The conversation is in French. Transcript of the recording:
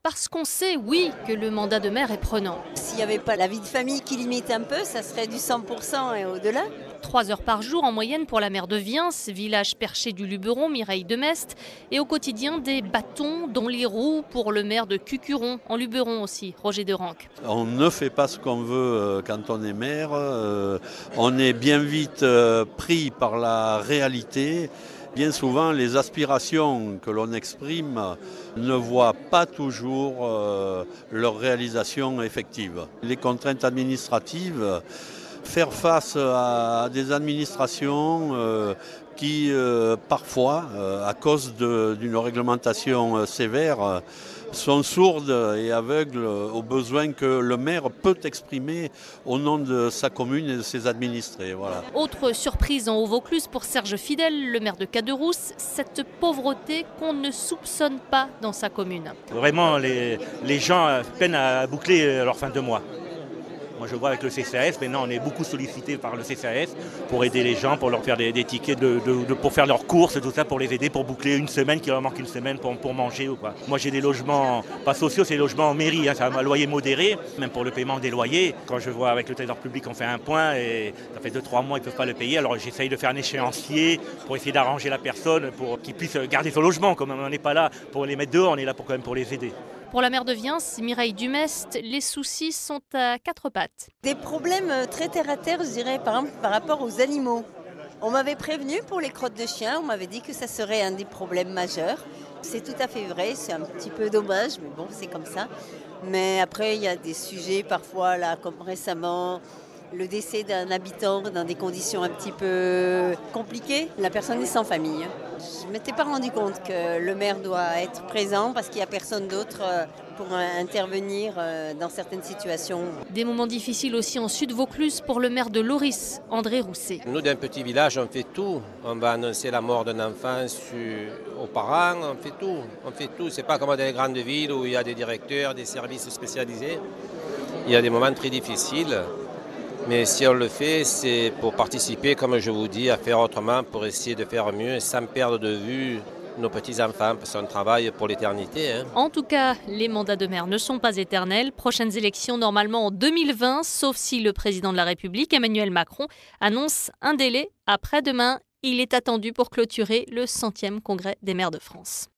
Parce qu'on sait, oui, que le mandat de maire est prenant. S'il n'y avait pas la vie de famille qui limite un peu, ça serait du 100% et au-delà. 3 heures par jour en moyenne pour la maire de Viens, village perché du Luberon, Mireille Demest. Et au quotidien, des bâtons dans les roues pour le maire de Cucuron, en Luberon aussi, Roger Deranque. On ne fait pas ce qu'on veut quand on est maire. On est bien vite pris par la réalité. Bien souvent, les aspirations que l'on exprime ne voient pas toujours leur réalisation effective. Les contraintes administratives, faire face à des administrations qui, parfois, à cause d'une réglementation sévère, sont sourdes et aveugles aux besoins que le maire peut exprimer au nom de sa commune et de ses administrés. Voilà. Autre surprise en Haut-Vaucluse pour Serge Fidel, le maire de Caderousse, cette pauvreté qu'on ne soupçonne pas dans sa commune. Vraiment, les gens peinent à boucler leur fin de mois. Moi, je vois avec le CCAS, maintenant on est beaucoup sollicité par le CCAS pour aider les gens, pour leur faire des tickets pour faire leurs courses, tout ça, pour les aider, pour boucler une semaine, qu'il leur manque une semaine pour manger ou quoi. Moi, j'ai des logements, pas sociaux, c'est des logements en mairie, c'est un loyer modéré, même pour le paiement des loyers. Quand je vois avec le trésor public, on fait un point et ça fait 2-3 mois, ils ne peuvent pas le payer. Alors j'essaye de faire un échéancier pour essayer d'arranger la personne, pour qu'ils puissent garder son logement. Comme on n'est pas là pour les mettre dehors, on est là quand même pour les aider. Pour la maire de Viens, Mireille Dumest, les soucis sont à 4 pattes. Des problèmes très terre-à-terre, je dirais, par exemple, par rapport aux animaux. On m'avait prévenu pour les crottes de chien, on m'avait dit que ça serait un des problèmes majeurs. C'est tout à fait vrai, c'est un petit peu dommage, mais bon, c'est comme ça. Mais après, il y a des sujets parfois, là, comme récemment, le décès d'un habitant dans des conditions un petit peu compliquées. La personne est sans famille. Je ne m'étais pas rendu compte que le maire doit être présent parce qu'il n'y a personne d'autre pour intervenir dans certaines situations. Des moments difficiles aussi en Sud-Vaucluse pour le maire de Loris, André Rousset. Nous, d'un petit village, on fait tout. On va annoncer la mort d'un enfant aux parents, on fait tout. On fait tout. C'est pas comme dans les grandes villes où il y a des directeurs, des services spécialisés. Il y a des moments très difficiles. Mais si on le fait, c'est pour participer, comme je vous dis, à faire autrement, pour essayer de faire mieux, sans perdre de vue nos petits-enfants, parce qu'on travaille pour l'éternité. En tout cas, les mandats de maire ne sont pas éternels. Prochaines élections normalement en 2020, sauf si le président de la République, Emmanuel Macron, annonce un délai après-demain. Il est attendu pour clôturer le 100e congrès des maires de France.